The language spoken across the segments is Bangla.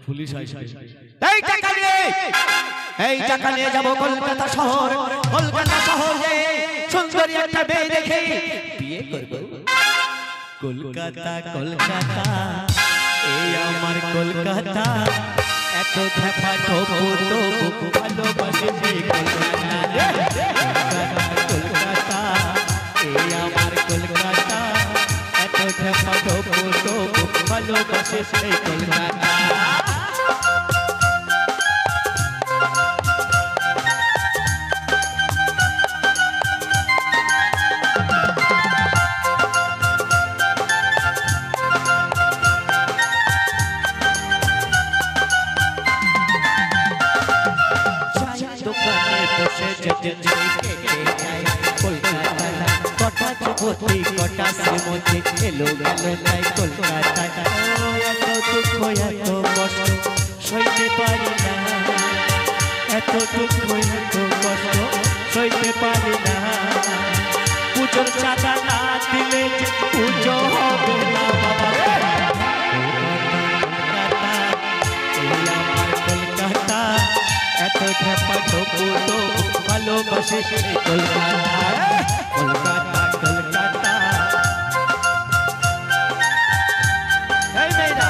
পুলিশ আসবে। এই টাকা নিয়ে যাবো কলকাতা শহর, কলকাতা শহরে সুন্দরী একটা মেয়ে দেখে বিয়ে করবো। কলকাতা কলকাতা এই আমার কলকাতা, এত ধাপা ঠোপো তো ভালোবাসে কলকাতা। কলকাতা এই আমার কলকাতা, এত ধাপা ঠোপো তো ভালোবাসে কলকাতা। কটা শ্রীমতী এলো গেল নাই কলকাতা, এত দুঃখ এত কষ্ট সইতে পারি না, এত দুঃখ এত কষ্ট সইতে পারি না। পুজোর চাঁদা না দিলে পুজো হবে না বাবা। কলকাতা এই আমার কলকাতা, এত ঢাপা ঢোপো তো ভালোবাসে কলকাতা। কলকাতা কলকাতা এই মেয়েরা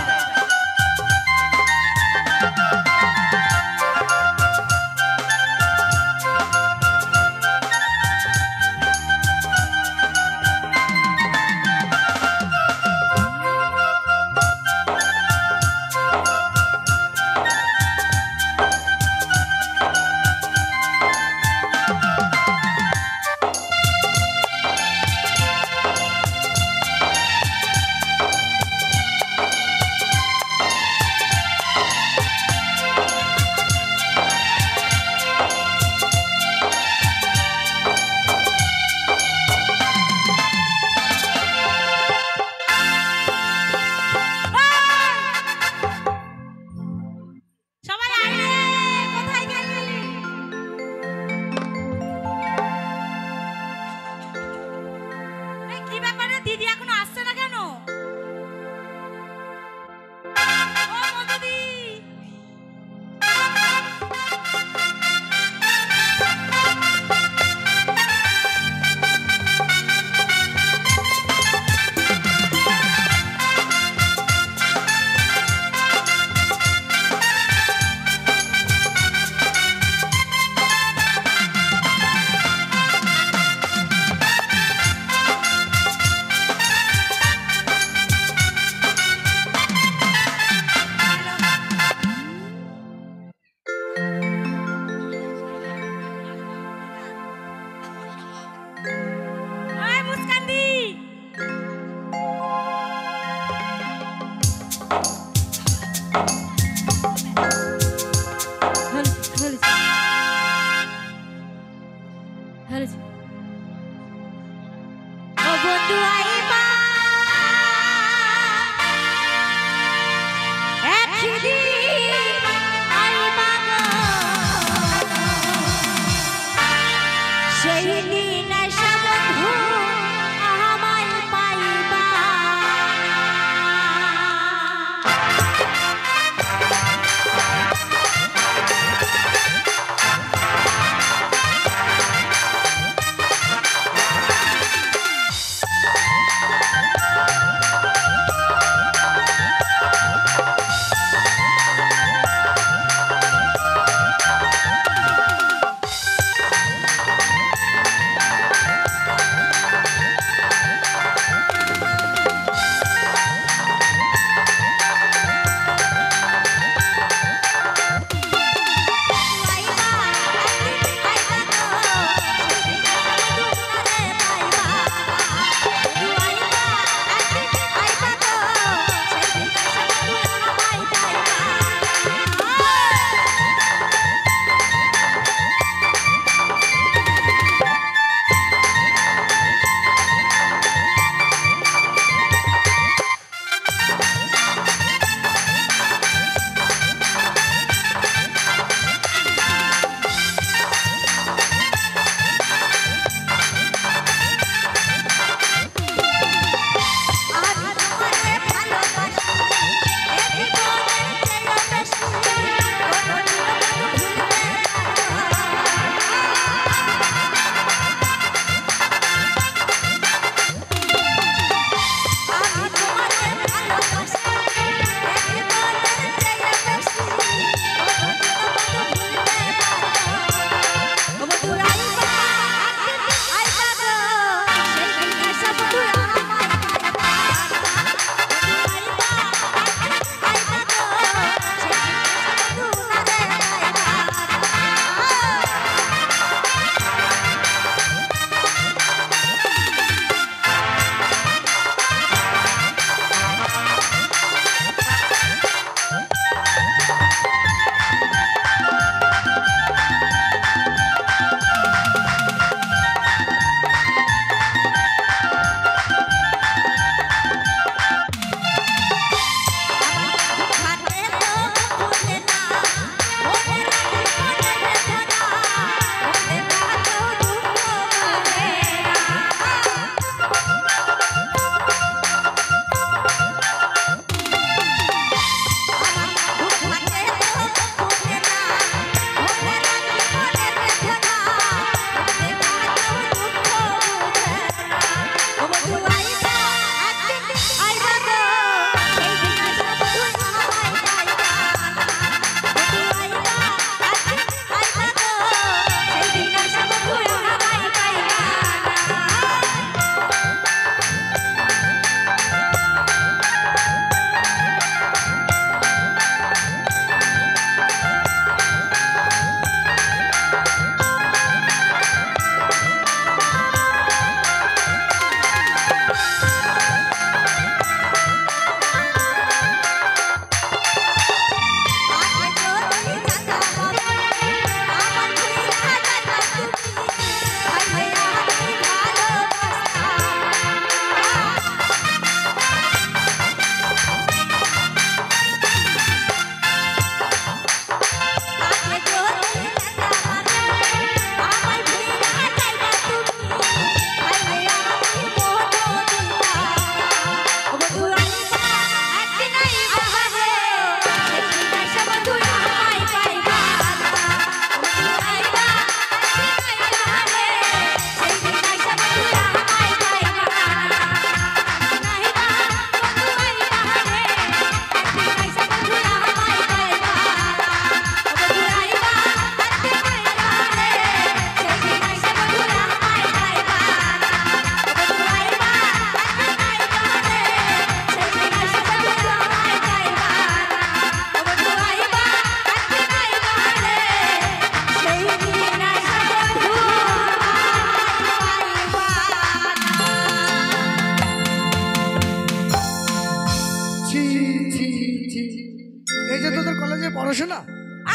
যে তোদের কলেজে পড়াশোনা।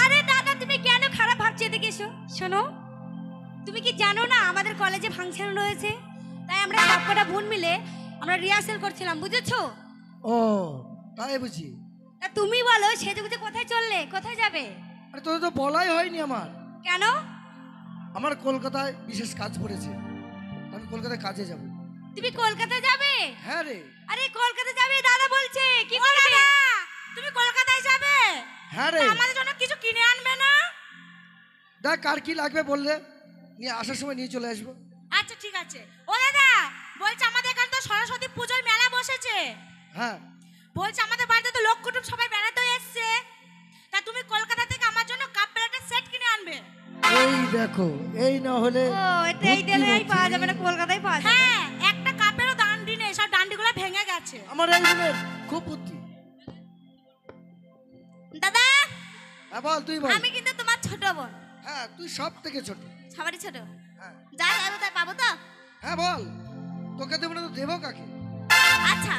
আরে দাদা তুমি কেন খারাপ ভাবছো? এদিকে এসো। শোনো, তুমি কি জানো না আমাদের কলেজে ফাংশন রয়েছে, তাই আমরা সবকটা বোন মিলে আমরা রিহার্সাল করছিলাম, বুঝেছো? ও তাই বুঝি। তা তুমি বলো সেজেগুজে কোথায় চললে, কোথায় যাবে? আরে তোদের তো বলাই হয়নি আমার। কেন? আমার কলকাতায় বিশেষ কাজ পড়েছে, আমি কলকাতায় কাজে যাব। তুমি কলকাতা যাবে? হ্যাঁ রে। আরে কলকাতা যাবে দাদা বলছে, কি করবে? তুমি কলকাতায় যাবে? হ্যাঁ রে। আমাদের জন্য কিছু কিনে আনবে না? দেখ কার কি লাগবে বললে নিয়ে আসার সময় নিয়ে চলে আসবো। আচ্ছা ঠিক আছে। ও দাদা বলছে আমাদের এখানে তো সরস্বতী পূজার মেলা বসেছে। হ্যাঁ বলছে আমাদের বাড়িতে তো লোক কুটুম সবাই বেড়াতে এসেছে, তা তুমি কলকাতা থেকে আমার জন্য কাপ প্লেটের সেট কিনে আনবে। এই দেখো, এই না হলে ও এটা এই দিলেই পাওয়া যাবে না, কলকাতায় পাওয়া যাবে। হ্যাঁ একটা কাপেরও ডান্ডি নেই, সব ডান্ডিগুলো ভেঙে গেছে। আমার এই বোনের খুব বুদ্ধি। দাদা হ্যাঁ বল, তুই বল। আমি কিন্তু তোমার ছোট বোন। হ্যাঁ তুই সব থেকে ছোট। সবারই ছোট। হ্যাঁ যাই যাবো তাই পাবো তো? হ্যাঁ বল, তোকে দেবো না তো দেবো কাকে? আচ্ছা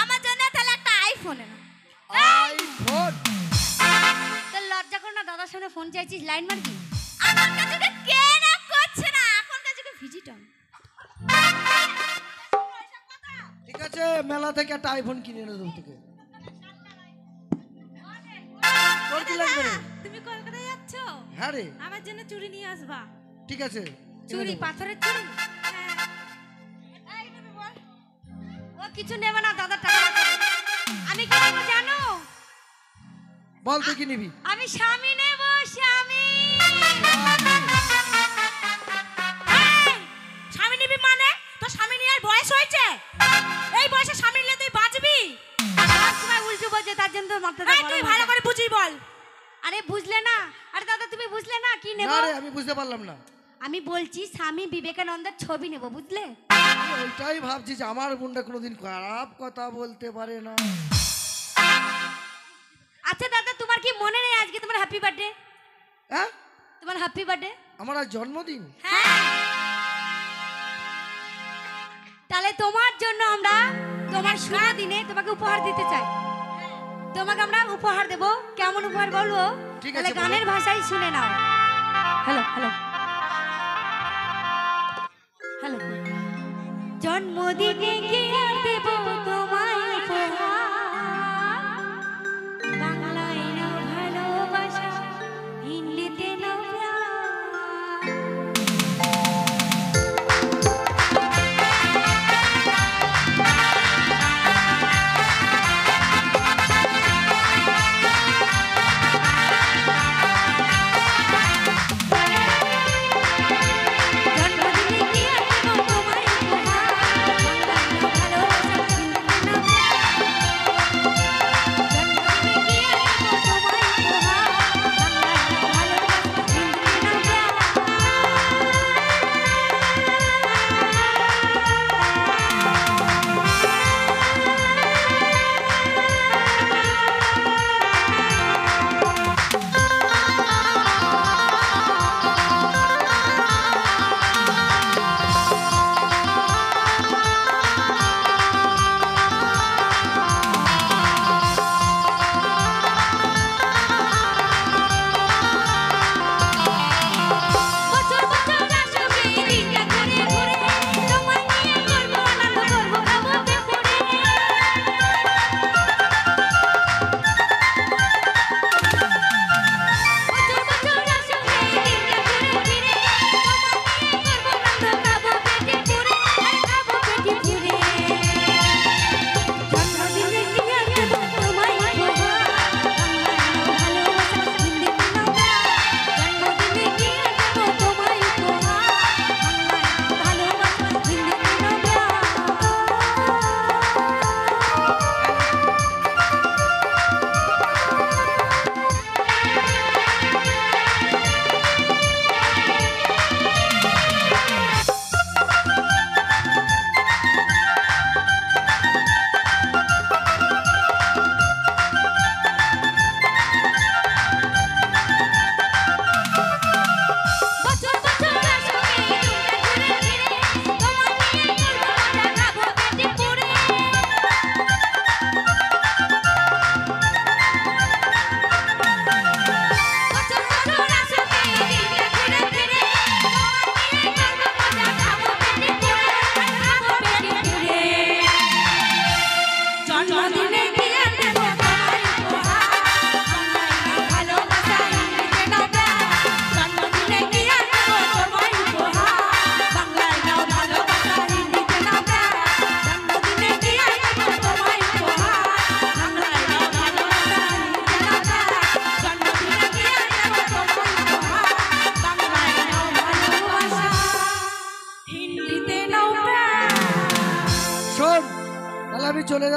আমার জন্য তাহলে একটা আইফোন এনো। আইফোন? তো লজ্জা করো না, দাদার সামনে ফোন চাইছিস, লাইন মারবি? আমার কাছে কে না করছে না, এখন কাছে ভিজিটর। ঠিক আছে, মেলা থেকে একটা আইফোন কিনে এনে দেবো তোকে। তোর কি লাগবে রে? তুমি কলকাতায় যাচ্ছ? হ্যাঁ রে। আমার জন্য চুড়ি নিয়ে আসবা। ঠিক আছে। চুড়ি, পাথরের চুড়ি? ও কিছু নেবে না, দাদা টাকা রাখবে। আমি কি নেবো জানো? বল তুই কি নিবি? আমি স্বামী নেব, স্বামী। স্বামী নিবি মানে? তোর স্বামী নেওয়ার বয়স হয়েছে? এই বয়সে স্বামী নিলে তুই বাঁচবি? সবসময় উল্টো বলছে, তার জন্য তোর মাথাটা গরম। তুই ভালো করে বুঝিয়ে বল। আরে বুঝলে না? আরে দাদা তুমি বুঝলে না কি নেব? না রে, আমি বুঝতে পারলাম না। আমি বলছি স্বামী বিবেকানন্দের ছবি নেব, বুঝলে? আমি ওইটাই ভাবছি যে আমার বোনটা কোনোদিন খারাপ কথা বলতে পারে না। আচ্ছা দাদা তোমার কি মনে নেই আজকে তোমার হ্যাপি বার্থডে? হ্যাঁ তোমার হ্যাপি বার্থডে? আমার আজ জন্মদিন। হ্যাঁ তাহলে তোমার জন্য আমরা তোমার শুভ দিনে তোমাকে উপহার দিতে চাই। তোমাকে আমরা উপহার দেব। কেমন উপহার বলবো? ঠিক তাহলে আছে, গানের ভাষায় শুনে নাও। Hello hello hello. জন্মদিনে কে দেব তোমায় উপহার, বাংলায় নাও ভালোবাসা, হিন্দিতে নাও প্যার। জন্মদিনে কি দেব তোমায় উপহার, বাংলায় নাও ভালোবাসা,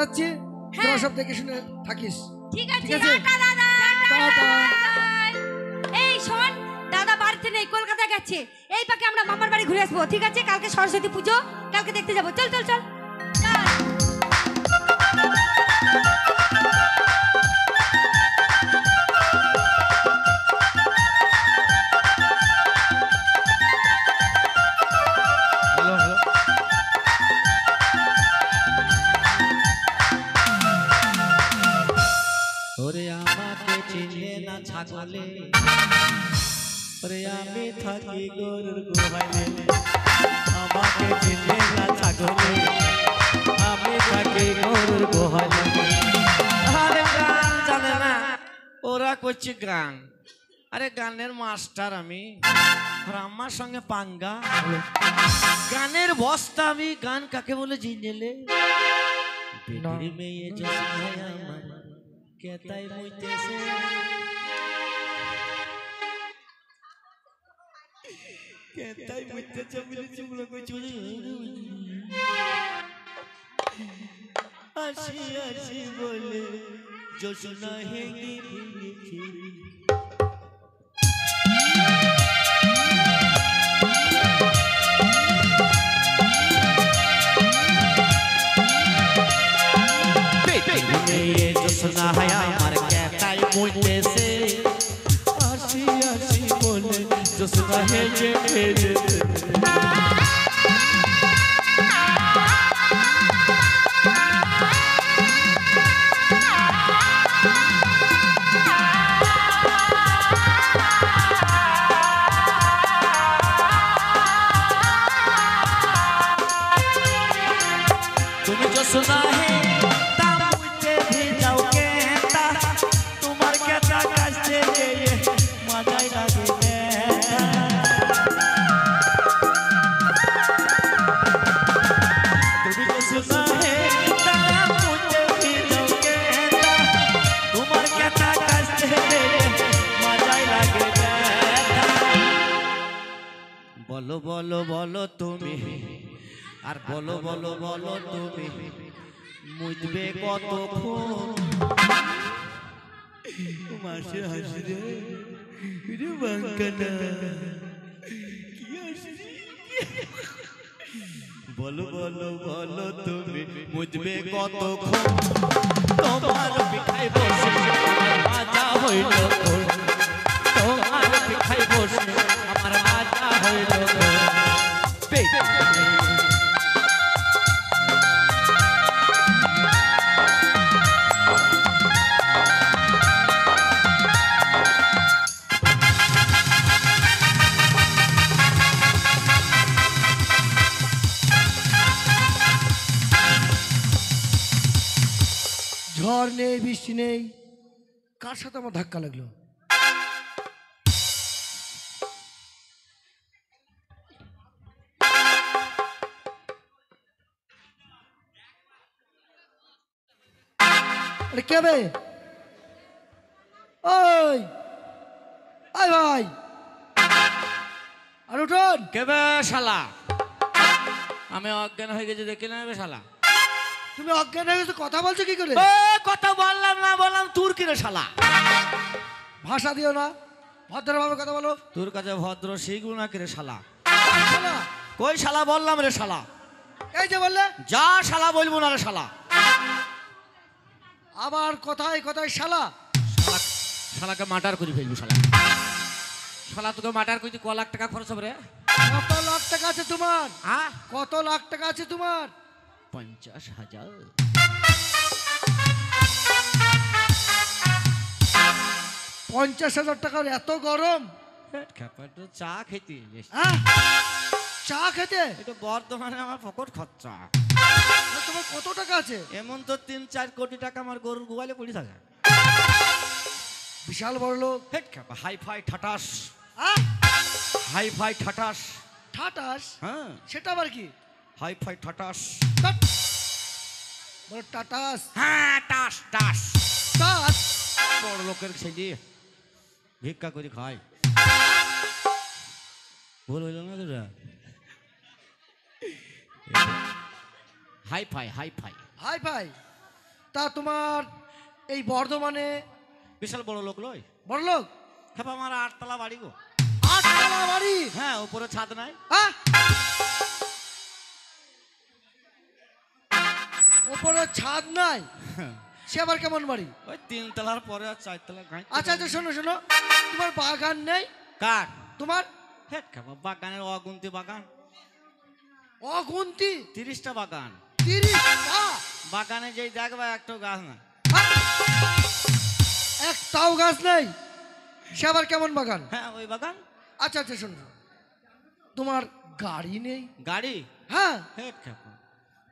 যাচ্ছি, হ্যাঁ। তোরা সব দেখে শুনে থাকিস। ঠিক আছে ঠিক আছে। টাটা দাদা টাটা। এই শোন, দাদা বাড়িতে নেই, কলকাতা গেছে। এই পাকে আমরা মামার বাড়ি ঘুরে আসবো, ঠিক আছে? কালকে সরস্বতী পুজো, কালকে দেখতে যাবো। চল চল চল চল। হ্যালো হ্যালো ওরে আমাকে চিনে না ছাগলে, ওরে আমি থাকি গরুর গোহালে। আমাকে চিনে না ছাগলে, আমি থাকি গরুর গোহালে। আরে গান জানে না, ওরা করছে গান। আরে গানের মাস্টার আমি, আর আমার সঙ্গে পাঙ্গা। গানের বস্তা আমি, গান কাকে বলে জিনেলে? বেটির মেয়ে জোছনায় আমার কেতাই মইতেছে। কেতাই মইতেছে বলে চুমলা কই চলে। আসি আসি বলে জোছনা হেঙ্গি ভিড়েছে। মেয়ে জোছনা হায় আমার কেতাই মইতেছে। আসি আসি বলে জোছনা হেজে হেজে। তুমি জোছনা হে বলো বলো বলো তুমি, আর বলো বলো বলো তুমি মুজবে কতক্ষণ। মাসে হাসি রে রে বাঙ্কানা কি হাসি। বলো বলো বলো তুমি মুজবে কতক্ষণ। তোমার পিঠাই বসে আমার মাজা হইল তোর। তোমার পিঠাই বসে আমার মাজা হইল তোর। ঝড় নেই, বৃষ্টি নেই, কার সাথে আমার ধাক্কা লাগলো? আরে কে বে? ওই ওই ভাই, আর উঠুন। কেবে শালা? আমি অজ্ঞান হয়ে গেছি দেখি না বে শালা। তুমি অজ্ঞান হয়ে গেছো, কথা বলছো কি করে? কথা বললাম না, বললাম তোর কিরে শালা। ভাষা দিও না, ভদ্রভাবে কথা বলো। তোর কাছে ভদ্র শিখবো না কিরে শালা। শালা, কই শালা বললাম রে শালা। এই যে বললে যা শালা বলবো না রে শালা। আবার কথায় কথায় শালা। শালাকে মার্ডার করে ফেলবো শালা। শালা তোকে মার্ডার করতে ক লাখ টাকা খরচ হবে রে? কত লাখ টাকা আছে তোমার? হ্যাঁ, কত লাখ টাকা আছে তোমার? 50,000। 50,000 টাকার এত গরম? খাপাটো চা খেতে হ্যাঁ, চা খেতে? এটা বর্তমানে আমার পকেট খরচা। তোমার কত টাকা আছে? এমন তো 3-4 কোটি টাকা আমার গরুর গোয়ালে পড়ে থাকে। বিশাল বড় লোক। হাই ফাই ঠাটাস, হ্যাঁ, হাই ফাই ঠাটাস। ঠাটাস? হ্যাঁ, সেটা আবার কি? হাই ফাই ঠাটাস। ধ্যাৎ, বড় টাটাস। হ্যাঁ, টাস টাস। টাস? বড় লোকের ছেলে ভিক্ষা করে খায়। ভুল হইল না তোরা? Hi fi, hi fi. Hi fi? তা তোমার এই বর্ধমানে বিশাল বড় লোক লয়। বড় লোক? হ্যাঁ, আমার 8 তলা বাড়ি গো। 8 তলা বাড়ি? হ্যাঁ, উপরে ছাদ নাই। হ্যাঁ, উপরে ছাদ নাই? সে আবার কেমন বাড়ি? ওই 3 তলার পরে আর 4 তলা গাঁ। আচ্ছা আচ্ছা, শোনো শোনো, তোমার বাগান নেই? কার? তোমার হ্যাঁ, বাগানের অগুন্তি বাগান। অগুন্তি? 30টা বাগান। 30টা বাগানে যেই দেখবা একটা গাছ না। একটাও গাছ নেই? সে আবার কেমন বাগান? হ্যাঁ, ওই বাগান। আচ্ছা আচ্ছা, শোনো, তোমার গাড়ি নেই? গাড়ি? হ্যাঁ। হেট খেপা,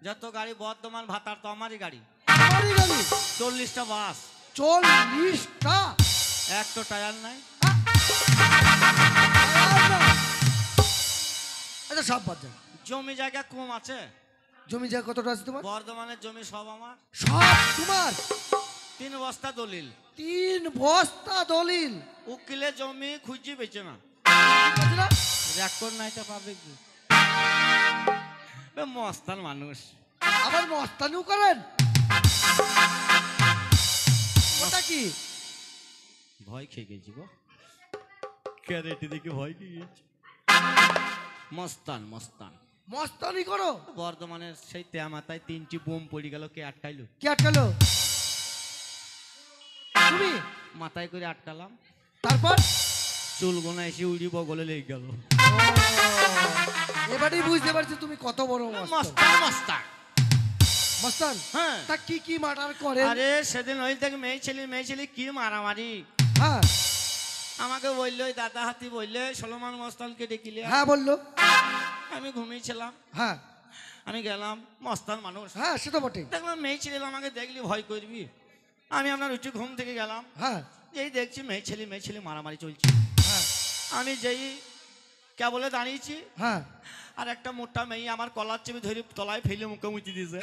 যত গাড়ি বর্ধমান ভাতার তো আমারই গাড়ি। আমারই গাড়ি? 40টা বাস। 40টা? একটা টায়ার নাই। আচ্ছা, সব বাদ যাও। জমি জায়গা কম আছে। জমি জায়গা কতটা আছে তোমার? বর্ধমানের জমি সব আমার। সব তোমার? 3 বস্তা দলিল। 3 বস্তা দলিল? উকিলে জমি খুঁজি বেচে না। রেকর্ড নাই তো পাবে কি? মস্তান মানুষ। আবার মস্তানিও করেন? ওটা কি? ভয় খেয়ে গেছি গো, ক্যারেটি দেখে ভয় খেয়ে গেছি। মস্তান মস্তান। মস্তানি করো? বর্ধমানের সেই মাথায় 3টি বোম পড়ে গেল, কে আটকাইলো? কে আটকালো? তুমি? মাথায় করে আটকালাম। তারপর? চুল গোনা এসে উড়ি বগলে লেগে গেল। এবারেই বুঝতে পারছি তুমি কত বড় মস্তান। মস্তান মস্তান? হ্যাঁ। তা কি কি মার্ডার করে? আরে সেদিন ওই থেকে মেয়ে ছেলে কি মারামারি। হ্যাঁ। আমাকে বললো, দাদা হাতি বললে সলমান মস্তানকে ডেকিলে। হ্যাঁ, বললো। আমি ঘুমিয়েছিলাম। হ্যাঁ। আমি গেলাম, মস্তান মানুষ। হ্যাঁ, সে তো বটে। দেখলাম মেয়ে ছেলে আমাকে দেখলি ভয় করবি। আমি আপনার উঠে ঘুম থেকে গেলাম। হ্যাঁ। যেই দেখছি মেয়ে ছেলে মারামারি চলছে। হ্যাঁ। আমি যেই কে বলে দাঁড়িয়েছি, হ্যাঁ। আর একটা মোটা মেয়ে আমার কলার চেপে ধরে তলায় ফেলে মুখে মুচি দিয়েছে।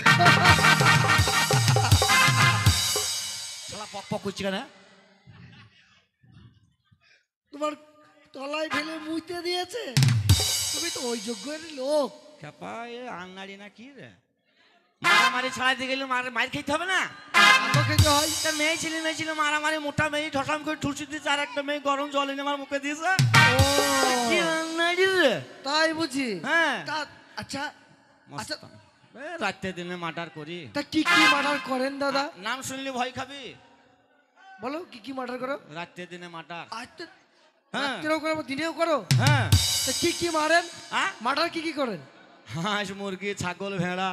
শালা পক পক করছি কেন? তোমার তলায় ফেলে মুইতে দিয়েছে? তুমি তো ওই যোগ্যের লোক। খেপা, এ আংনাড়ি না কি রে? মারামারি ছাড়াইতে গেলে মার খেতে হবে না? আগে খেতে হয়। তা মেয়ে ছিল মারামারি, মোটা মেয়ে ঠসাম করে ঠুসি দিয়েছে, আর একটা মেয়ে গরম জল এনে আমার মুখে দিয়েছে। ও, কি আংনাড়ি রে? তাই বুঝি। হ্যাঁ। তা আচ্ছা আচ্ছা, মস্তান। রাত্রে দিনে মার্ডার করি। তা কি কি মার্ডার করেন দাদা? নাম শুনলে ভয় খাবি। বলো, কি কি মার্ডার করো? রাত্রে দিনে মার্ডার। আচ্ছা, হ্যাঁ। রাত্রেও করো, দিনেও করো? হ্যাঁ। তা কি কি মারেন? হ্যাঁ? মার্ডার কি কি করেন? হাঁস, মুরগি, ছাগল, ভেড়া।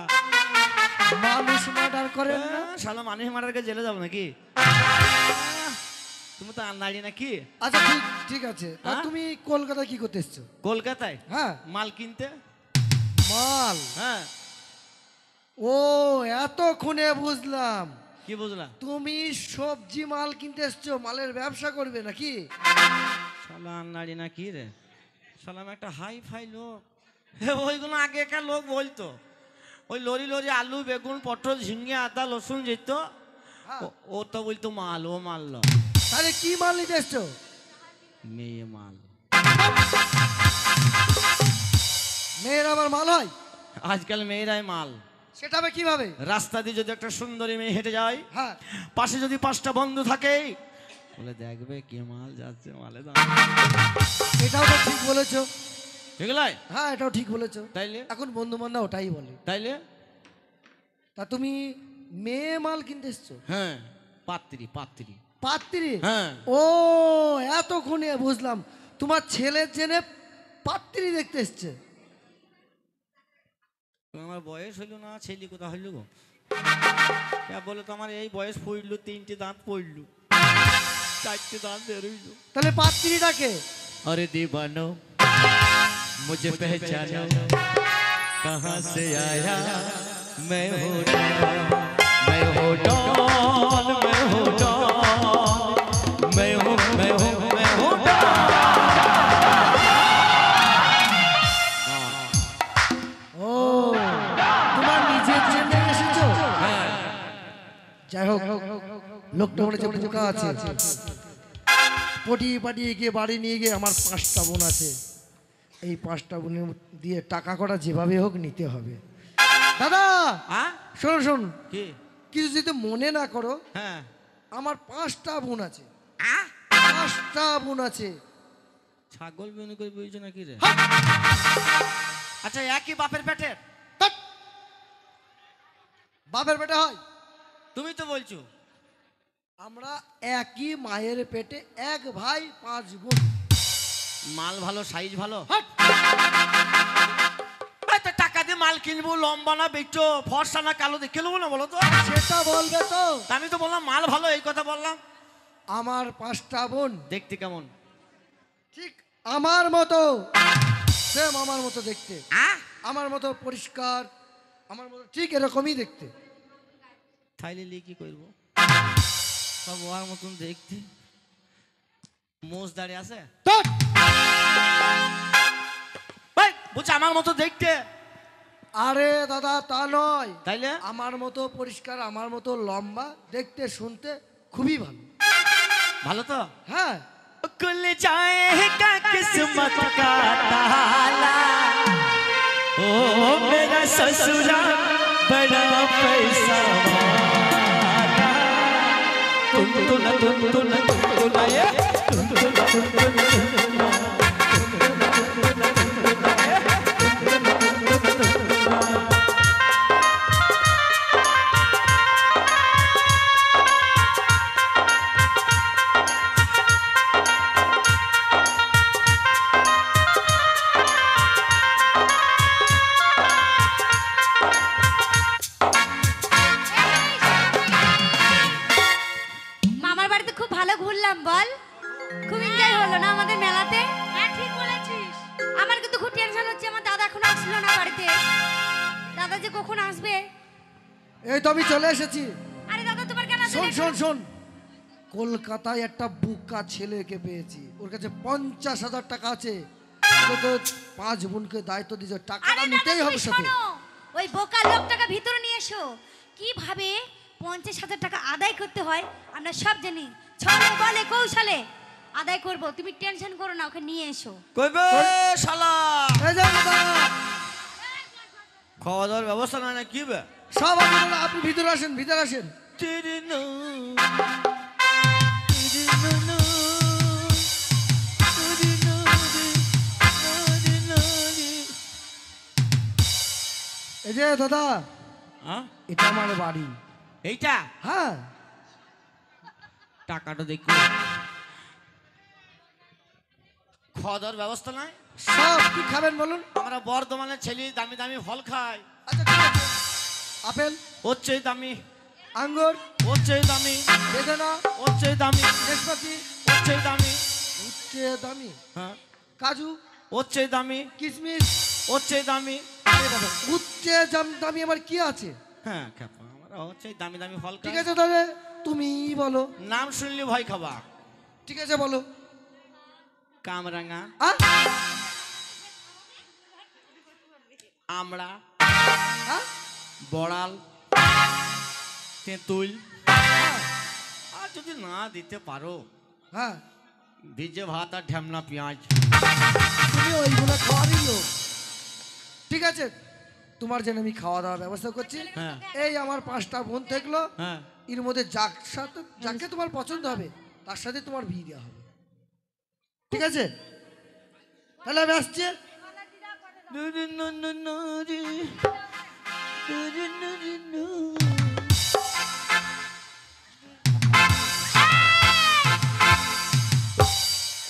মানুষ মার্ডার করেন না? শালা মানুষ মার্ডারকে জেলে যাবো নাকি? তুমি তো আন্নাড়ি নাকি? আচ্ছা, ঠিক ঠিক আছে। তা হ্যাঁ? তুমি কলকাতায় কি করতে এসছো? কলকাতায়? হ্যাঁ। মাল কিনতে। মাল? হ্যাঁ। ও, এতক্ষণে বুঝলাম। কি বুঝলা? তুমি সবজি মাল কিনতে এসছো, মালের ব্যবসা করবে নাকি? শালা আন্নাড়ি নাকি রে? শালা আমি একটা হাই ফাই লোক। ওইগুলো আগেকার লোক বলতো। ওই লরি আলু, বেগুন, পটল, ঝিঙ্গে, আদা, রসুন যেত, হ্যাঁ। ও তো বলতো মাল, ও মারল। তাহলে কি মাল নিতে এসছো? মেয়ে মাল। মেয়ের আবার মাল হয়? আজকাল মেয়েরাই মাল। সেটা হবে কিভাবে? রাস্তা দিয়ে যদি একটা সুন্দরী মেয়ে হেঁটে যায়, হ্যাঁ। পাশে যদি 5টা বন্ধু থাকে, বলে দেখবে কি মাল যাচ্ছে, মালে দাম। এটাও তো ঠিক বলেছো। ঠিক নয়? হ্যাঁ, এটাও ঠিক বলেছো। তাইলে? এখন বন্ধু বান্ধব ওটাই বলে। তাইলে? তা তুমি মেয়ে মাল কিনতে এসছো? হ্যাঁ, পাত্রী। পাত্রী? হ্যাঁ। ও, এতক্ষণে বুঝলাম তোমার ছেলের জেনে পাত্রী দেখতে এসছে। আমার বয়স হইল না, ছেলে কোথা হইল গো? বলে তোমার এই বয়স পড়লো, 3টে দাঁত পড়লো, 4টে দাঁত বেরোইল। তাহলে পাত্রীটাকে? अरे दीवानो मुझे पहचानो, कहाँ से आया मैं हूँ डॉन, मैं हूँ डॉन, मैं हूँ डॉन, मैं हूँ डॉन। ও, তোমার নিজের জন্য এসেছো? যাই হোক, লোকটা মনে হচ্ছে বোকা আছে। পাঠিয়ে গিয়ে বাড়ি নিয়ে গিয়ে, আমার 5টা বোন আছে, এই 5টা বোনের দিয়ে টাকা করা যেভাবে হোক নিতে হবে। দাদা, শোন, কি? কিছু যদি মনে না করো, হ্যাঁ আমার 5টা বোন আছে। আ 5টা বোন আছে। ছাগল বিনু করে বুঝছো নাকি রে? হাট! আচ্ছা একই বাপের পেটের? হাট! বাপের পেটে হয়? তুমি তো বলছো। আমরা একই মায়ের পেটে, এক ভাই 5 বোন। মাল ভালো, সাইজ ভালো। হাট! এই তো টাকা দিয়ে মাল কিনবো, লম্বা না বেচো, ফর্সা না কালো দেখে নেবো না বলো তো? সেটা বলবে তো। আমি তো বললাম মাল ভালো, এই কথা বললাম। আমার 5টা বোন দেখতে কেমন? ঠিক আমার মতো, সেম আমার মতো দেখতে, আ আমার মতো পরিষ্কার, আমার মতো ঠিক এরকমই দেখতে। থাইলে লিয়ে কি করবো? সব ওর মতন দেখতে। মোষ দাঁড়িয়ে আছে। ধ্যাৎ! বলছে আমার মতো দেখতে। আরে দাদা তা নয়, তাইলে আমার মতো পরিষ্কার, আমার মতো লম্বা, দেখতে শুনতে খুবই ভালো। ভালো তো? হ্যাঁ। खुल जाएगा किस्मत का ताला, ओ मेरा ससुरा बड़ा पैसा वाला, तुम মামার বাড়িতে খুব ভালো ঘুরলাম বল, খুব এনজয় হলো না আমাদের মেলাতে? হ্যাঁ ঠিক বলেছিস। আমার কিন্তু খুব টেনশন হচ্ছে, আমার দাদা এখনো আসলো না বাড়িতে। দাদা যে কখন আসবে? এই তো আমি চলে এসেছি। আরে দাদা তোমার কেন আসবে শোন না? শোন শোন, কলকাতায় একটা বুকা ছেলেকে পেয়েছি, ওর কাছে 50,000 টাকা আছে। ও তো 5 বোনকে দায়িত্ব দিয়েছে, টাকাটা আরে দাদা নিতেই হবে তুমি সাথে। শোনো, ওই বোকা লোকটাকে ভিতরে নিয়ে এসো। কিভাবে 50,000 টাকা আদায় করতে হয় আমরা সব জানি, ছলে বলে কৌশলে আদায় করব। তুমি টেনশন করো না, ওকে নিয়ে এসো। কইবে শালা এই যে দাদা, খাওয়া দাওয়ার ব্যবস্থা নাই না কি বে? সব আপনারা, আপনি ভিতরে আসেন, ভিতরে আসেন। তেরে নো এই যে দাদা, এটা আমার বাড়ি। এইটা হ্যাঁ। টাকাটা দেখো। খাওয়া দাওয়ার ব্যবস্থা নাই? সব কি খাবেন বলুন? আমরা বর্ধমানের ছেলে দামি দামি ফল খাই। আচ্ছা ঠিক আছে, আপেল, ওর চেয়ে দামি, আঙ্গুর, ওর চেয়ে দামি, বেদানা, ওর চেয়ে দামি, নাশপাতি, ওর চেয়ে দামি, উচ্চে দামি, হ্যাঁ কাজু, ওর চেয়ে দামি, কিশমিশ। ওর চেয়ে দামি। আরে বাবা, উচ্চে দামি আমার কি আছে? হ্যাঁ খেপা, আমরা ওর চেয়ে দামি দামি ফল ঠিক খাই। আছে তাহলে তুমি বলো। নাম শুনলে ভয় খাবা। ঠিক আছে বলো। কামরাঙা, আ? আমড়া, আ? বড়াল, তেঁতুল। আর যদি না দিতে পারো, হ্যাঁ, ভিজে ভাত আর ঢ্যামনা পেঁয়াজ। তুমি ওইগুলো খাওয়ারই লোক। ঠিক আছে, তোমার জন্য আমি খাওয়া দাওয়ার ব্যবস্থা করছি। হ্যাঁ এই আমার 5টা বোন থাকলো, হ্যাঁ এর মধ্যে যাকে তোমার পছন্দ হবে তার সাথে তোমার বিয়ে দেওয়া হবে। ঠিক আছে, তাহলে আমি আসছি।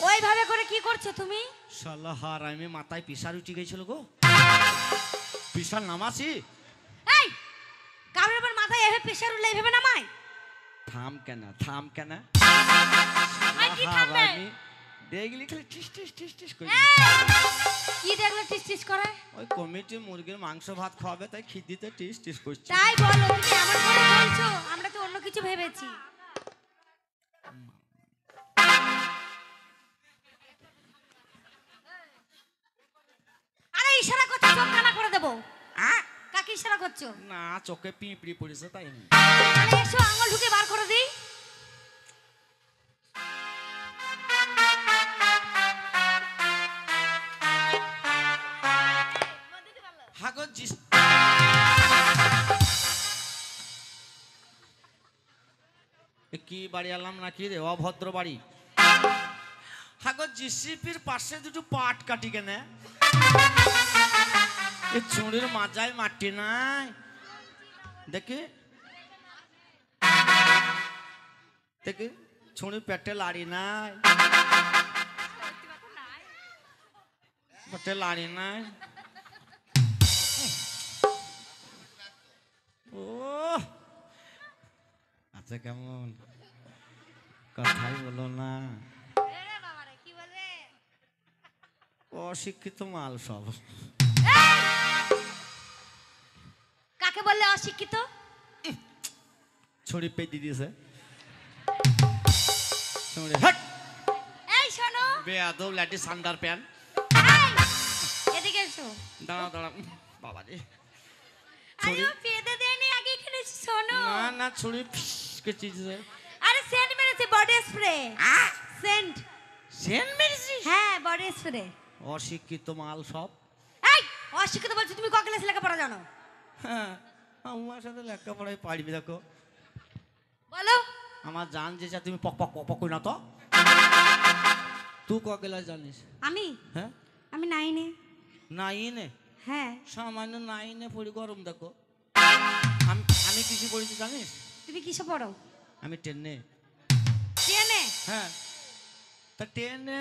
ওইভাবে করে কি করছো তুমি? শালা হার আমি মাথায় পিসার উঠে গেছিল গো। পিসার নামাছি। এই কারোর উপর মাথায় এভাবে প্রেসার উঠলে এভাবে নামায়? থাম কেন, থাম কেন? আর কি থামবে? আমি দেখলি খালি টিস টিস টিস টিস করি। কি দেখলে টিস টিস করে? ওই কমিটি মুরগির মাংস ভাত খাওয়াবে তাই খিদিতে টিস টিস করছে। তাই বলো, তুমি এমন করে বলছো, আমরা তো অন্য কিছু ভেবেছি। আরে ইশারা করছো, চোখ কানা করে দেবো। কাকে ইশারা করছো? না চোখে পিঁপড়ি পড়েছে তাই। তাহলে এসো, আঙুল ঢুকে বার করে দিই। হাগো জিস কি বাড়ি আলাম নাকি রে অভদ্র বাড়ি হাগো জিসিপির পাশে দুটো পাট কাটি কেনে এ চুড়ির মাজায় মাটি নাই দেখি দেখি ছুঁড়ি পেটে লাড়ি নাই পেটে লাড়ি নাই ও আচ্ছা কেমন কথাই বলো না অশিক্ষিত মাল সব কাকে বললে অশিক্ষিত? ছড়ি পেয়ে দিয়েছে এই শোনো বেয়াদব লাঠি সান্ডার প্যান এদিকে এসো। দাঁড়া দাঁড়া বাবা রে আরে ও পেদে দেয়নি আগে এখানে শোনো। না না ছড়ি কে চিজ আরে সেন্ট মেরেছি বডি স্প্রে। সেন্ট সেন মেরেছিস? হ্যাঁ বডি স্প্রে। অশিক্ষিত মাল সব। এই অশিক্ষিত বলছি তুমি ক ক্লাস লেখাপড়া জানো? হ্যাঁ আমার সাথে লেখাপড়াই পারবি দেখো বলো। আমার জান যে তুমি পক পক পক পক কই না তো তুই ক ক্লাস জানিস? আমি হ্যাঁ আমি 9 এ। 9 এ? হ্যাঁ সামান্য 9 এ পড়ি গরম দেখো। আমি কিছু পড়েছি জানিস? তুমি কিসে পড়ো? আমি 10 এ। 10 এ? হ্যাঁ তা 10 এ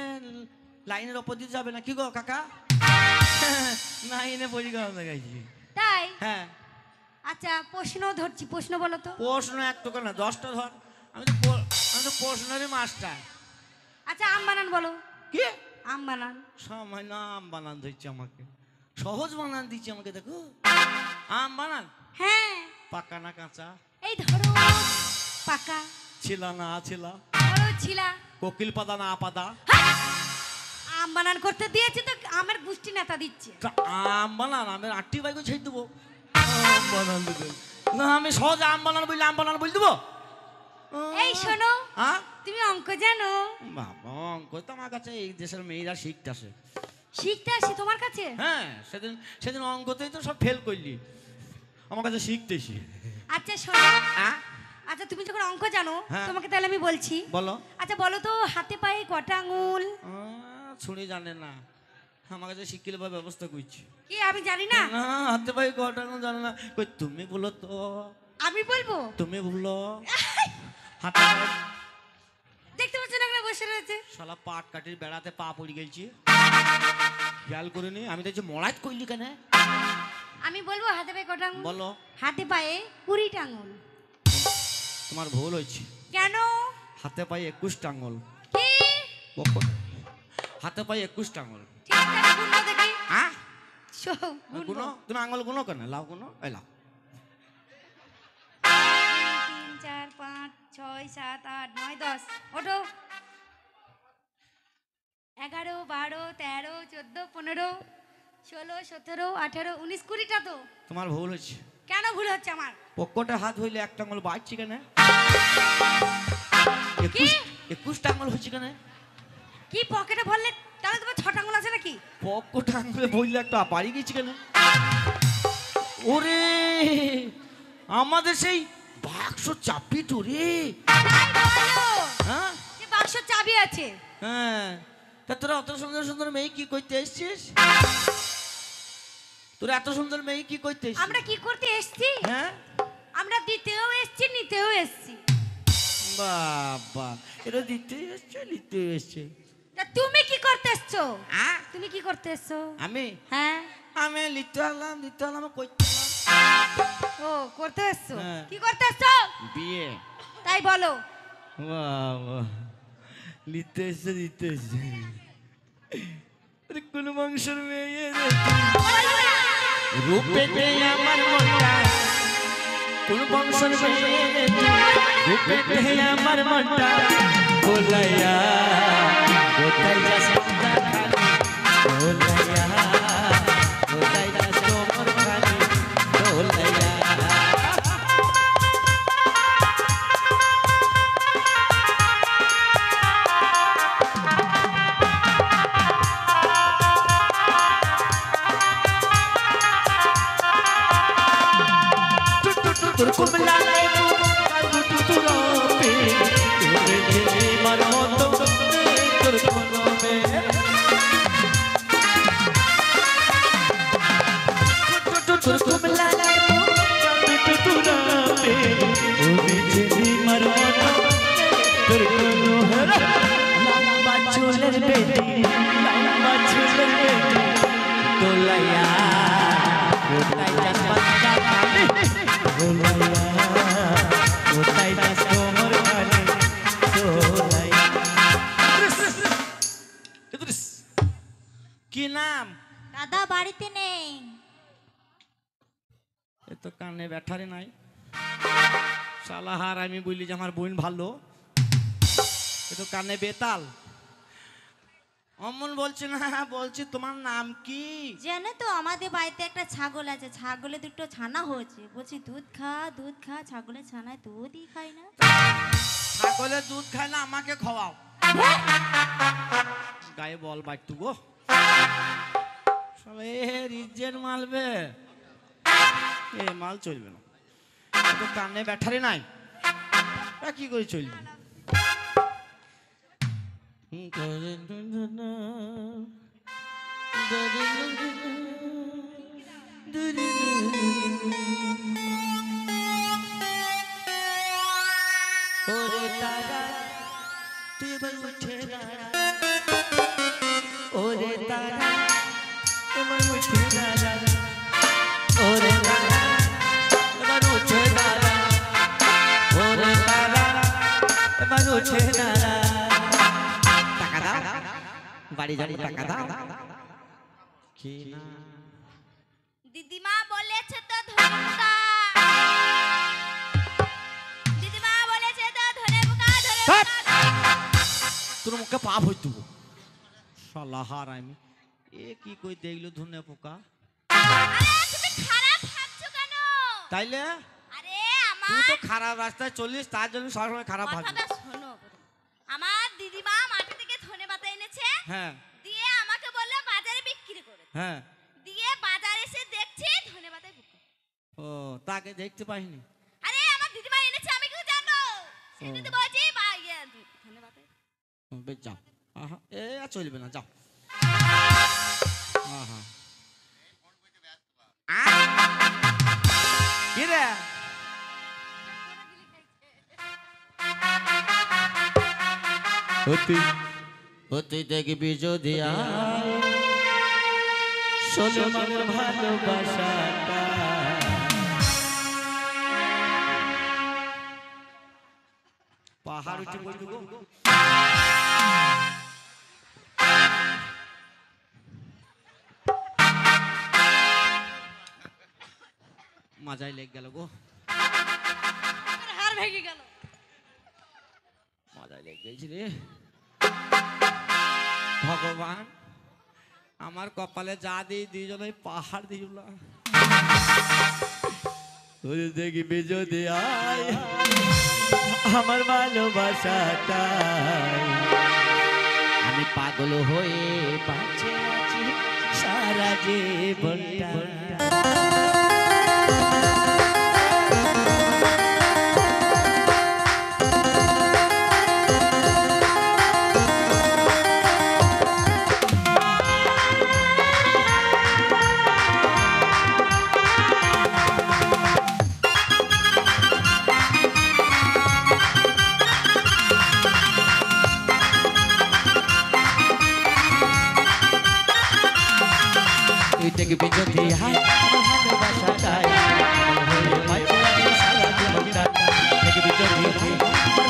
লাইনের ওপর দিয়ে যাবে না কি গো কাকা? 9 এ পড়ি গরম দেখাইছি। তাই? হ্যাঁ আচ্ছা প্রশ্ন ধরছি, প্রশ্ন বলো তো। প্রশ্ন একটা কেন 10টা ধর। আমি তো প্রশ্নেরই মাস্টার। আচ্ছা আম বানান বলো। কি আম বানান? সামান্য আম বানান দিচ্ছে আমাকে, সহজ বানান দিচ্ছে আমাকে দেখো। আম বানান? হ্যাঁ। পাকা না কাঁচা? এই ধরো পাকা। ছিলা না ছিলা? ধরো ছিলা। কোকিল পাতা না পাতা? আম বানান করতে দিয়েছি তো আমের গুষ্টি নেতা দিচ্ছে। তা আম বানান আমের 8টি বাইকে ছেড়ে দেবো। আম বানান দেবে না, আমি সহজ আম বানান বললে আম বানান বলে দেবো। এই শোনো হ্যাঁ তুমি অঙ্ক জানো? বাবা অঙ্ক তো আমার কাছে এই দেশের মেয়েরা শিখতেছে। শিখতে আসি তোমার কাছে? হ্যাঁ সেদিন অঙ্কতেই তো সব ফেল করলি, আমার কাছে শিখতেছি। আচ্ছা শোনো হ্যাঁ আচ্ছা তুমি যখন অঙ্ক জানো হ্যাঁ। তোমাকে তাহলে আমি বলছি। বলো। আচ্ছা বলো তো হাতে পায়ে কটা আঙুল? শুনি জানে না, আমার কাছে শিখিলে বা ব্যবস্থা করছি। কি আমি জানি না? না হাতে পায়ে কটা জানে না। কই তুমি বলো তো। আমি বলবো? তুমি বললো হাতে পায়ে। দেখতে পাচ্ছ না ওখানে বসে রয়েছে। শালা পাট কাটির বেড়াতে পা পড়ে গেছি, খেয়াল করিনি। আমি দেখছি মলাইত কইলি কেন? আমি বলবো হাতে পায়ে কটা আঙুল? বলো। হাতে পায়ে 20টা আঙুল। তোমার ভুল হয়েছে। কেন? হাতে পায়ে 21টা আঙুল। কি? হাতে পায়ে 21টা আঙুল। ঠিক আছে গুণ দেখি। হ্যাঁ শো গুনো, তুমি আঙুল গুনো কেন? লাও গুনো, এই লাও। 3 4 5 6 7 8 9 10 ওঠো। 11 12 13 14 15 16 17 18 19 20টা তো। তোমার ভুল হয়েছে। কেন ভুল হচ্ছে আমার? পকেটে হাত হইলে একটা আঙুল বাড়ছে কেন? কি? 21টা আঙুল হচ্ছে কেন? কি পকেটে ভরলে তাহলে তোমার 6টা আঙুল আছে নাকি? পকেটে আঙুলে বললে একটা বাড়ি গেছি কেন? ওরে আমাদের সেই বাক্স চাপি তো রে। তাই বলো। হ্যাঁ যে বাক্স চাবি আছে। হ্যাঁ তা তোরা অত সুন্দর সুন্দর মেয়ে কি করতে এসছিস? তোরা এত সুন্দর মেয়ে কি করতে এসছিস? আমরা কি করতে এসেছি? হ্যাঁ আমরা দিতেও এসেছি নিতেও এসেছি। বাবা এটা দিতে এসছে নিতে এসছে। তা তুমি কি করতে এসছো? তুমি কি করতে এসছো? আমি হ্যাঁ আমি লিখতে হলাম করতে ও করতে এসছো। হ্যাঁ। কি করতে এসছো? বিয়ে। তাই বলো। বাবা লিখতে এসছে দিতে এসছে। আরে কোন বংশের মেয়ে রে? রূপেতে আমার মনটা কোন বংশের মেয়ে রে? রূপেতে আমার মনটা বলাইয়া কোথায় যাস তোমরা খালি বলাইয়া কোথায় যাস তোমরা খালি বলাইয়া। তোর কুমলা লাই কাল দুটো রবে তোর কোনো মেয়ে তোর কমলা তুরাবে ও বিজলি মারমত তোর কোনো লম্বা চুলের বেটি লম্বা চুলের বেটি তোলাইয়া কোথায় যাস বাচ্চা কানে তোলাইয়া কোথায় যাস তোমার কানে তোলাইয়া কি নাম? দাদা বাড়িতে নেই। এ তো কানে ব্যাঠারে নাই শালাহার। আমি বলি যে আমার বোন ভালো, এ তো কানে বেতাল। অমন বলছে না, বলছি তোমার নাম কি? জানো তো আমাদের বাড়িতে একটা ছাগল আছে, ছাগলে দুটো ছানা হয়েছে, বলছি দুধ খা দুধ খা, ছাগলের ছানায় দুধই খায় না। ছাগলের দুধ খায় না, আমাকে খাওয়াও। গায়ে বল বাড়তু গো সবাই রিজের মালবে, এ মাল চলবে না। এ তো কানে ব্যাঠারে নাই, কি করে চলবে? ওরে তারা তুই এবার উঠে দাঁড়া ওরে তারা এবার উঠে দাঁড়া ওরে তারা এবার উঠে দাঁড়া ওরে তারা এবার উঠে দাঁড়া টাকা দাও বাড়ি যাবো টাকা দাও কি না দিদিমা বলেছে তো ধনেপোকা, দিদিমা বলেছে তো ধনেপোকা ধনেপোকা। তোর মুখে পাপ হইতো শালাহার। আমি এ কি কই দেখলো ধনে পোকা, আরে তুমি খারাপ ভাবছো কেন? তাইলে আরে তুই আমার তো খারাপ রাস্তায় চলিস, তার জন্য সবসময় খারাপ ভাবি। কথাটা শোনো। আমার দিদিমা মাটি থেকে ধনেপাতা এনেছে, হ্যাঁ দিয়ে আমাকে বললো বাজারে বিক্রি করে। হ্যাঁ, দিয়ে বাজারে এসে দেখছি ধনেপাতায় বিক্রি। ও তাকে দেখতে পাইনি। আরে আমার দিদিমা এনেছে, আমি কি জানো? সেটা তো বলছি ধনেপাতায়। বেশ যাও, আহা এ আর চলবে না, যাও। আহা কি রে হতে হতে দেখবি যদি ষোলো মানের ভালোবাসাটা পাহাড় উঠে বলবি গো। মাজায় লেগ গেল গো, হাড় ভেঙে গেল। মাজায় লেগ গেছি রে ভগবান। আমার কপালে যা দিই দুইজন ওই পাহাড় দিল। দেখবি যদি আমার ভালোবাসাটা আমি পাগল হয়ে বাঁচে আছি সারা জীবনটা। দেখবি যদি আমার ভালোবাসাটাই বাঁচে আছি সারা জীবনটা। দেখবি যদি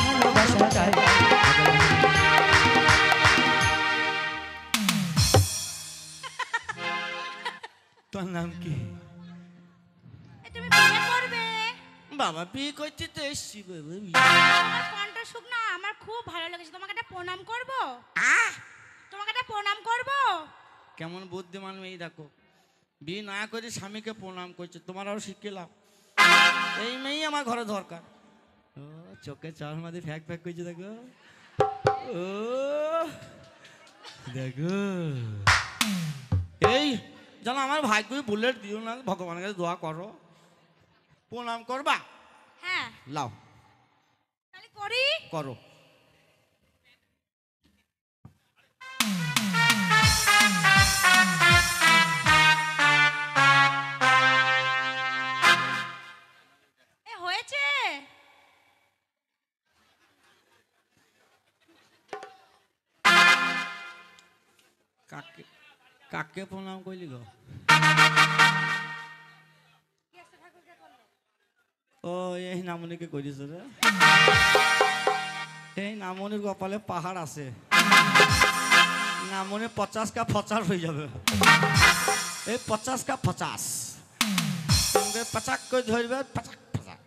আমার ভালোবাসাটাই তোর নাম কি? তুমি বিয়ে করবে? বাবা বিয়ে করতে তো এসছি বাবা। আমার কণ্ঠ শুকনা, আমার খুব ভালো লেগেছে। তোমাকে একটা প্রণাম করব? তোমাকে একটা প্রণাম করব? কেমন বুদ্ধিমান মেয়ে দেখো, বিয়ে না করে স্বামীকে প্রণাম করছে। তোমার আরো শিখলাম, এই মেয়েই আমার ঘরে দরকার। ও চোখে চার মাঝে ফ্যাক ফ্যাক করছে দেখো, ও দেখো। এই জানো আমার ভাগ্যে বুলেট দিও না, ভগবানের কাছে দোয়া করো, প্রণাম করবা। হ্যাঁ লাও তাহলে করি। করো। কাকে কাকে প্রণাম করলি গো? ও এই নামনিকে করিস রে। এই নামনির কপালে পাহাড় আছে, নামনি 50 কা 50 হয়ে যাবে। এই 50 কা 50 সঙ্গে পাচাক করে ধরবে, পাচাক পাচাক।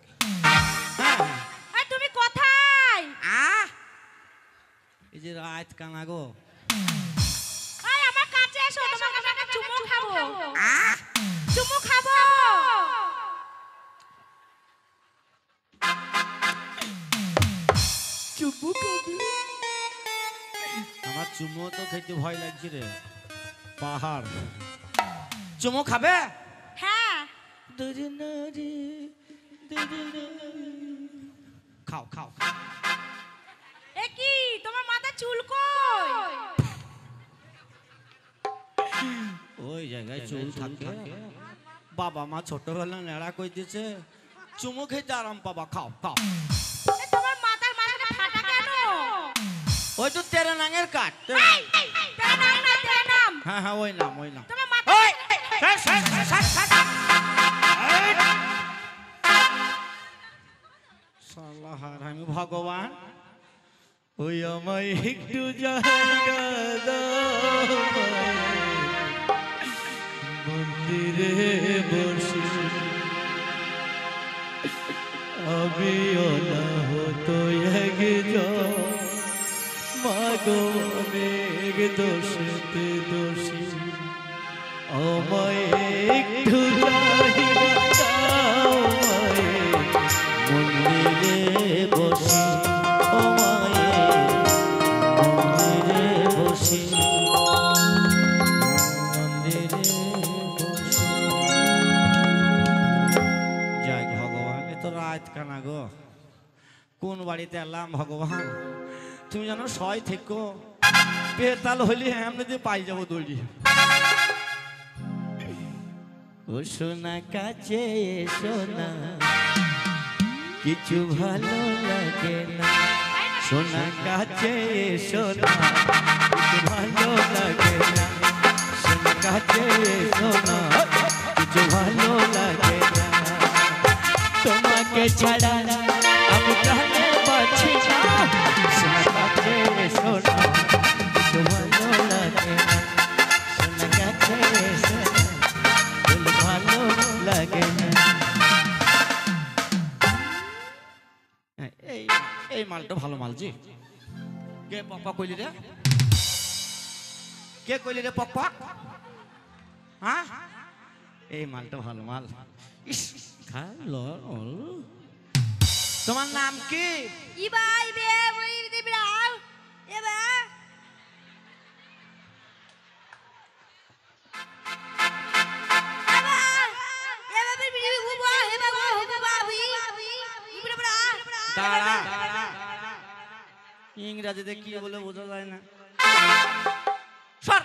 এই তুমি কোথায়? এই যে রাত কানা গো, এই আমার কাছে এসো, তোমাকে আমি একটা চুমু খাবো। চুমু খাবো। চুপু খাবি? আমার চুমু তো খেতে ভয় লাগছে রে, পাহাড়। চুমু খাবে? হ্যাঁ। খাও খাও। এ কি তোমার মাথা চুল কই? ওই জায়গায় চুল থাকে। বাবা মা ছোটবেলা নেড়া কই দিয়েছে, চুমু খেতে আরাম পাবা, খাও খাও। এ তোমার মাথার মাথাটা ফাটা কেন? ওই তো তেরে নাঙের কাট। তেরা নাম না, তেরা নাম। হ্যাঁ হ্যাঁ ওই নাম, ওই নাম। তোমার মাথা শালা হারামি ভগবান, ওই আমায় একটু জায়গা দাও, মন্দিরে বসে আমি অনাহত এক মাগো অনেক দোষেতে দোষী, আমায় একটু জায়গা দাও, মন্দিরে বসে, ও মায়ে মন্দিরে বসে, মন্দিরে বসে। জয় ভগবান, এ তো রাত কানা গো, কোন বাড়িতে এলাম ভগবান? তুমি জানো সয় থেকো, পেতাল হইলে এমনিতে পাই যাবো দৌড়ি। ও সোনা কাছে সোনা, কিছু ভালো লাগে না, সোনা কাছে সোনা, কিছু ভালো লাগে না, সোনা কাছে সোনা, কিছু ভালো লাগে না, তোমাকে ছাড়া আমি প্রাণে বাঁচি না, সোনা কাছে সোনা, কিছু ভালো লাগে না, সোনা কাছে সোনা, ভালো লাগে না। এই মালটা ভালো মাল জি। কে পক কইলি রে? কে কইলি রে পক পক? হ্যাঁ, এই মালটা ভালো মাল। ইস খালো। তোমার নাম কি? ইবাই বে ওই দিবরাও এবা দাঁড়া, ইংরেজিতে কি বলে বোঝা যায় না। সর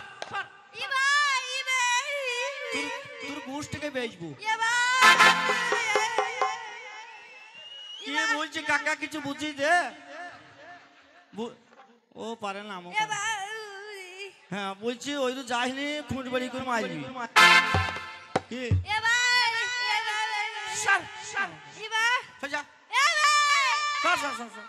তোর গোষ্ঠীকে বেচবো। কি বলছি কাকা, কিছু বুঝি দে। ও পারে না, হ্যাঁ বলছি ওই তো যাইনি, খুঁট বাড়ি করে মারবি কি? সর সর যা, সর সর সর সর।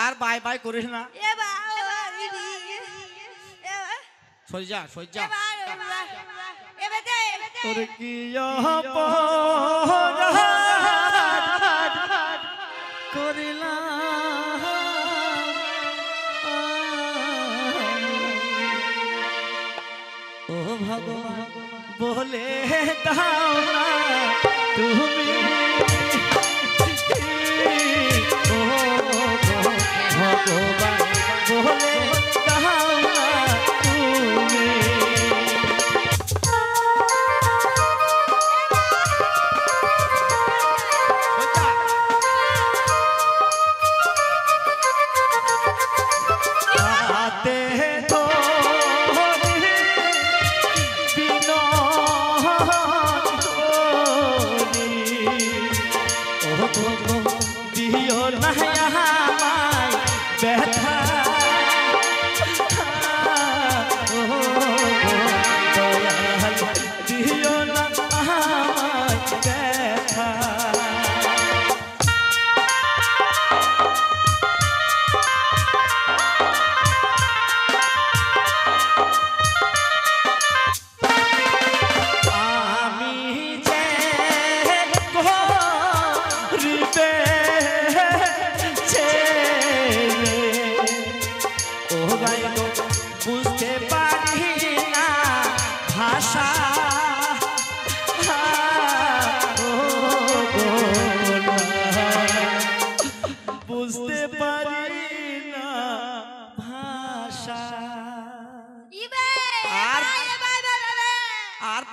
আর বাই বাই করিস না, সজ্জা সজ্জা। ওরে কি করিলাম ও ভগবান, বলে দাও না তুমি, ও ভগবান বলে দাও না তুমি।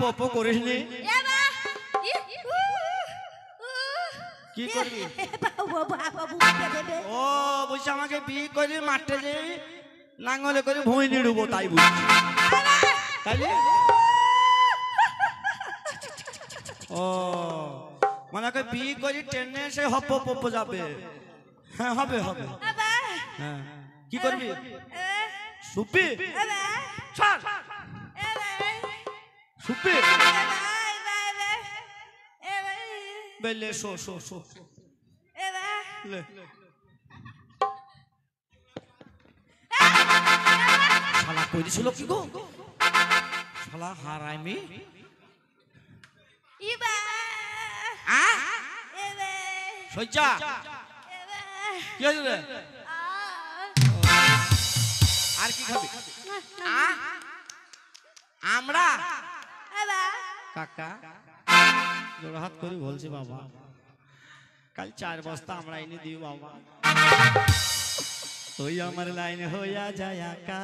পপো করিসনি এ বা কি করবি বাবু দেবে ও বুঝছি আমাকে বিয়ে করে মাঠে যে নাঙ্গলে করে ভুঁই নিয়ে ডুবো তাই বুঝছি তাইলে ও মানে ওকে বিয়ে করে ট্রেনে এসে হপ পপ যাবে হ্যাঁ হবে হবে হ্যাঁ কি করবি সুপি ছাড় সুপি বেলে শো শো শো লে শালা কই দিছিল কি গো শালা হারামি আ সজ্জা কি হয়েছে রে আর কি খাবি আ আমরা কাকা জোড়হাত করে বলছি বাবা কাল 4 বস্তা আমরা এনে দিও বাবা তুই আমার লাইন হইয়া যায় আকা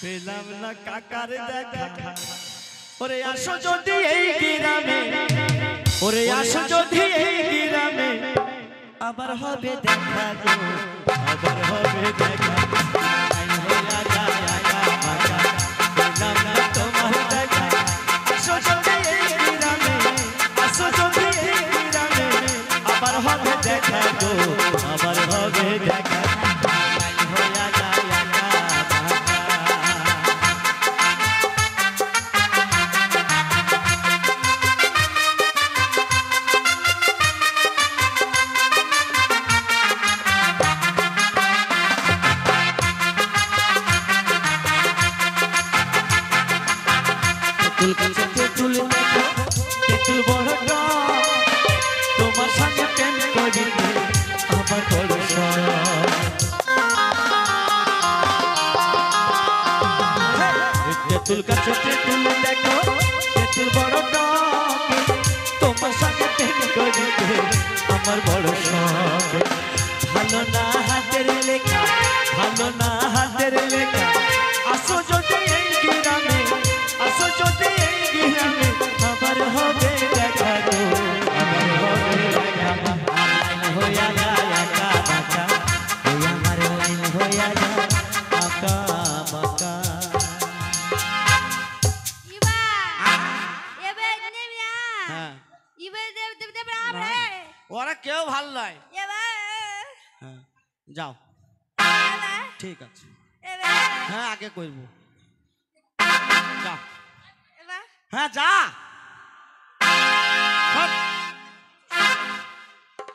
পেলাম না কাকার দেখা ওরে আসো যদি এই গ্রামে ওরে আসো যদি এই গ্রামে আবার হবে দেখা গো আবার হবে দেখা লাইন হইয়া যায় আকা পেলাম না তোমার দেখা আসো যদি এই গ্রামে আসো যদি এই গ্রামে আবার হবে দেখা গো আবার হবে দেখা লাইন হইয়া যায় আকা তেঁতুল দেখো তেঁতুল বড় তোমার সঙ্গে প্রেম করিতে আমার বড় তেঁতুল গাছে তেঁতুল দেখো তেঁতুল বড় তোমার সঙ্গে প্রেম করিতে আমার বড় শখ ভালো না হাতের লেখা ভালো না হাতের লেখা আসো যদি এই গ্রামে আসো যদি এই গ্রামে আবার হবে দেখা গো আবার হবে দেখা লাইন হইয়া যায় আকা বাকা ওই আমার লাইন হইয়া যায় আকা বাকা হ্যাঁ ওরা কেউ ভালো নয় হ্যাঁ যাও ঠিক আছে হ্যাঁ আগে করবো যা হ্যাঁ যা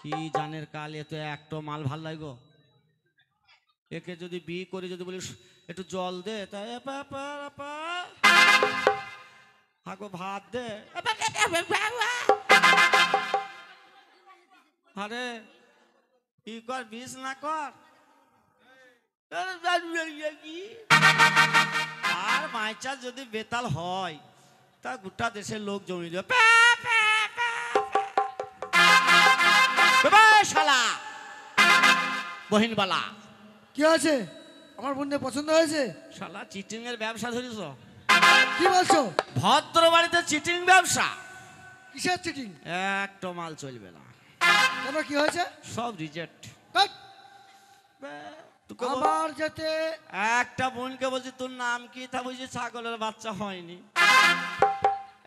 কি জানের কাল এ তো একটা মাল ভাল লাগো একে যদি বিয়ে করে যদি বলিস একটু জল দে তাই আগো ভাত দে আরে কি কর বিষ না কর আর মাইচার যদি বেতাল হয় তা গোটা দেশের লোক জমি শালা বহিনবালা কি আছে আমার বোনের পছন্দ হয়েছে শালা চিটিং এর ব্যবসা ধরিস কি বলছো ভদ্র বাড়িতে চিটিং ব্যবসা কিসের চিটিং একটা মাল চলবে না কেন কি হয়েছে সব রিজেক্ট আবার যেতে একটা বোনকে বলছি তোর নাম কি তা বলছি ছাগলের বাচ্চা হয়নি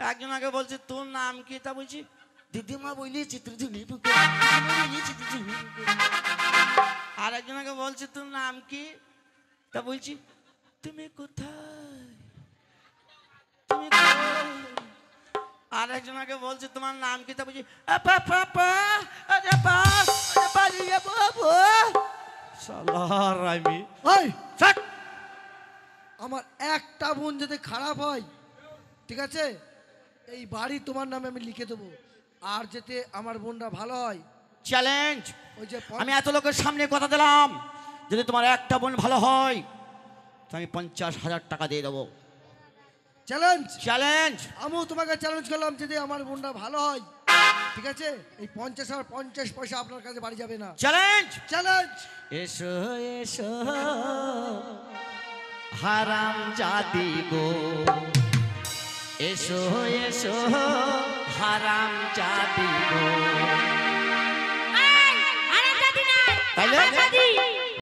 একজন আগে বলছি তোর নাম কি তা বলছি দিদিমা বইলি চিত্রধুনি আর একজন আগে বলছি তোর নাম কি তা বলছি তুমি কোথায় তুমি আর একজন আগে বলছি তোমার নাম কি তা বলছি আমার একটা বোন যদি খারাপ হয় ঠিক আছে এই বাড়ি তোমার নামে আমি লিখে দেবো আর যেতে আমার বোনটা ভালো হয় চ্যালেঞ্জ ওই যে আমি এত লোকের সামনে কথা দিলাম যদি তোমার একটা বোন ভালো হয় তো আমি 50,000 টাকা দিয়ে দেবো চ্যালেঞ্জ চ্যালেঞ্জ আমিও তোমাকে চ্যালেঞ্জ করলাম যদি আমার বোনটা ভালো হয় ঠিক আছে এই 50 পয়সা আপনার কাছে বাড়ি যাবে না চ্যালেঞ্জ চ্যালেঞ্জ এসো এসো হারাম জাদি গো, এসো এসো হারাম জাদি